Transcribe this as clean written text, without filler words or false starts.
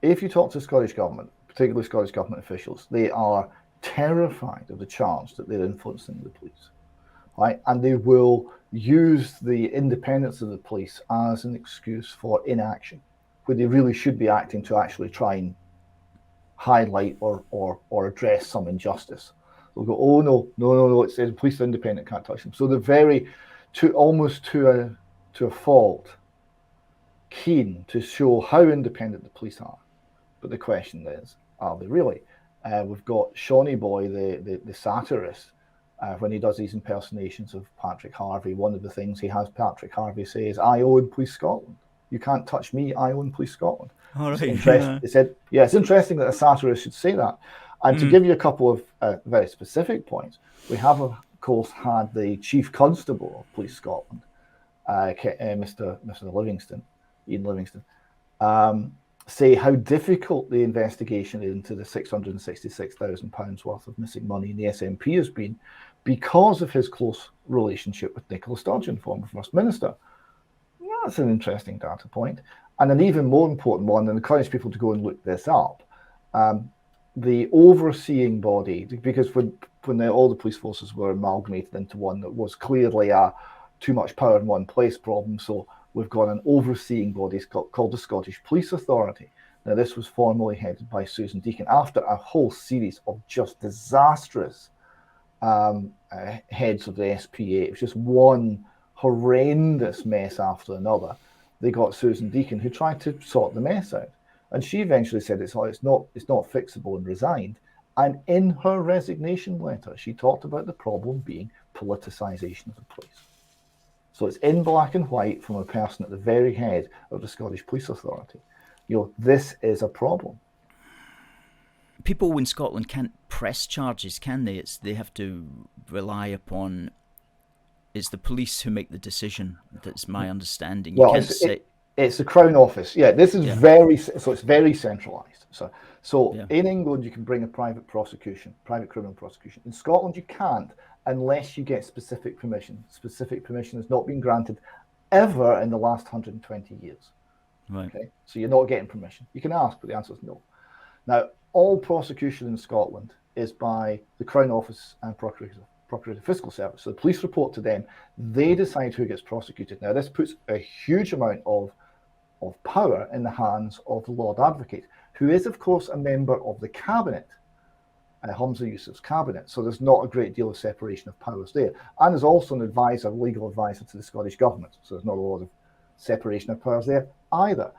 if you talk to the Scottish Government, particularly Scottish Government officials, they are terrified of the charge that they're influencing the police, right? And they will use the independence of the police as an excuse for inaction, where they really should be acting to actually try and highlight or address some injustice. They'll go, oh no, it's the police are independent, can't touch them. So they're very, almost to a fault, keen to show how independent the police are. But the question is, are they really? We've got Shawnee Boy, the satirist, when he does these impersonations of Patrick Harvey. One of the things he has Patrick Harvey say is, I own Police Scotland. You can't touch me, I own Police Scotland. All right. He said, yeah, it's interesting that a satirist should say that. And to give you a couple of very specific points, we have, of course, had the Chief Constable of Police Scotland, Mr. Livingston, Ian Livingston, say how difficult the investigation into the £666,000 worth of missing money in the SNP has been because of his close relationship with Nicola Sturgeon, former First Minister. Well, that's an interesting data point. And an even more important one, and encourage people to go and look this up, the overseeing body, because when all the police forces were amalgamated into one, that was clearly a too much power in one place problem. So we've got an overseeing body called the Scottish Police Authority. Now, this was formerly headed by Susan Deacon after a whole series of just disastrous heads of the SPA. It was just one horrendous mess after another. They got Susan Deacon, who tried to sort the mess out. And she eventually said it's not fixable, and resigned. And in her resignation letter, she talked about the problem being politicisation of the police. So it's in black and white from a person at the very head of the Scottish Police Authority. This is a problem. People in Scotland can't press charges, can they? They have to rely upon. It's the police who make the decision. That's my understanding. You can't say. It's the Crown Office. Yeah, this is it's very centralised. So in England, you can bring a private criminal prosecution. In Scotland, you can't unless you get specific permission. Specific permission has not been granted ever in the last 120 years. Right. Okay, so you're not getting permission. You can ask, but the answer is no. Now, all prosecution in Scotland is by the Crown Office and Procurator Fiscal Service. So the police report to them. They decide who gets prosecuted. Now, this puts a huge amount of power in the hands of the Lord Advocate, who is, of course, a member of the Cabinet, Humza Yousaf's Cabinet. So there's not a great deal of separation of powers there. And there's also an legal advisor to the Scottish Government. So there's not a lot of separation of powers there either.